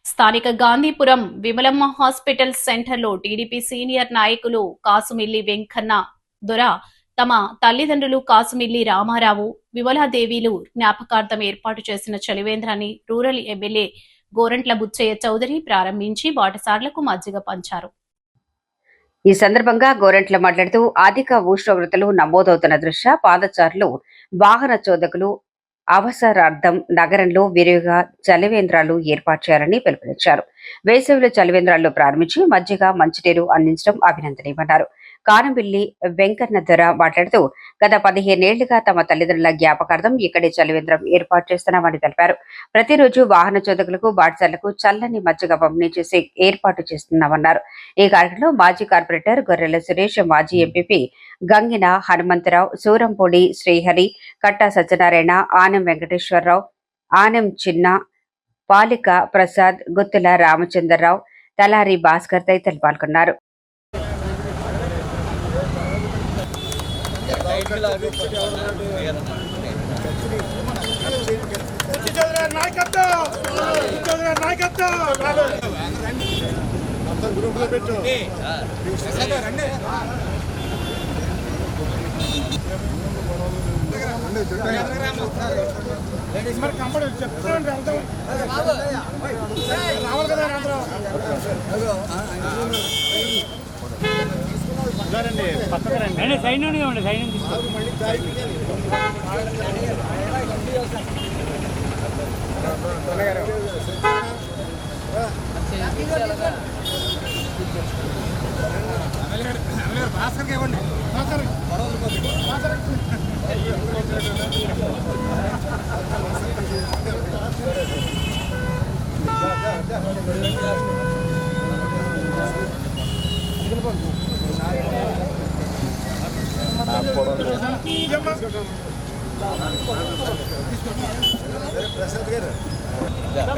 స్థానిక గాంధీపురం విమలమ్మ హాస్పిటల్ సెంటర్లో TDP senior నాయకులు కాసుమిల్లి వెంకన్న దొర తమ తల్లిదండ్రులు కాసుమిల్లి రామారావు విమలాదేవిలు జ్ఞాపకార్థం ఏర్పాటు చేసిన చలివేంద్రాన్ని రూరల్ ఎమ్మెల్యే గోరంట్ల బుచ్చయ్య చౌదరి ప్రారంభించి బాటసార్లకు మజ్జిగ పంచారు. ఈ సందర్భంగా గోరంట్ల మాట్లాడుతూ అధిక ఉష్ణోగ్రతలు నమోదవుతున్న దృష్ట్యా పాదచారులు వాహన చోదకులు అవసరార్థం నగరంలో విరివిగా చలివేంద్రాలు ఏర్పాటు చేయాలని పిలుపునిచ్చారు. వేసవిలో చలివేంద్రాల్లో ప్రారంభించి మజ్జిగ మంచినీరు అందించడం అభినందనీయమన్నారు. కారంబిల్లి వెంకన్న దొర మాట్లాడుతూ గత 15 ఏళ్లుగా తమ తల్లిదండ్రుల జ్ఞాపకార్థం ఇక్కడే చలివేంద్రం ఏర్పాటు చేస్తున్నామని తెలిపారు. ప్రతిరోజు వాహన చోదకులకు బాటసార్లకు చల్లని మజ్జిగ పంపిణీ చేసి ఏర్పాటు చేస్తున్నామన్నారు. ఈ కార్యక్రమంలో మాజీ కార్పొరేటర్ గొర్రెల సురేష్, మాజీ ఎంపీపీ గంగిన హనుమంతరావు, సూరంపూడి శ్రీహరి, కట్టా సత్యనారాయణ, ఆనం వెంకటేశ్వరరావు, ఆనం చిన్న, పాలిక ప్రసాద్, గుత్తుల రామచంద్రరావు, తలారి భాస్కర్ తదితరులు పాల్గొన్నారు.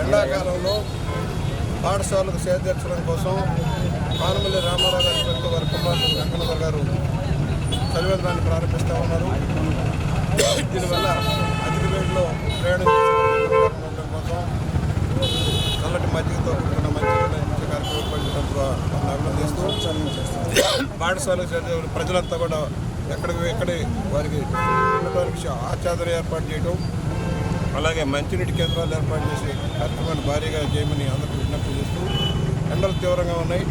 ఎండాకాలంలో పాఠశాలకు సేదీర్చడం కోసం కానుమల్లి రామారావు గారి పేరుతో వారి కుమారుడు వెంకన్నదొర గారు చలివేంద్రాన్ని ప్రారంభిస్తూ ఉన్నారు. దీనివల్ల అధిక వేడిలో ప్రయాణం ఉండడం కోసం చల్లటి మజ్జిగతో కూడుకున్న మంచి కార్యక్రమం పడినందుకు అభినందిస్తూ పాఠశాలకు చదివే ప్రజలంతా కూడా ఎక్కడే వారికి ఉండడానికి ఆచ్ఛాదన ఏర్పాటు చేయడం, అలాగే మంచినీటి కేంద్రాలు ఏర్పాటు చేసి కార్యక్రమాన్ని భారీగా చేయమని అందరికీ విజ్ఞప్తి చేస్తూ ఎండలు తీవ్రంగా ఉన్నాయి.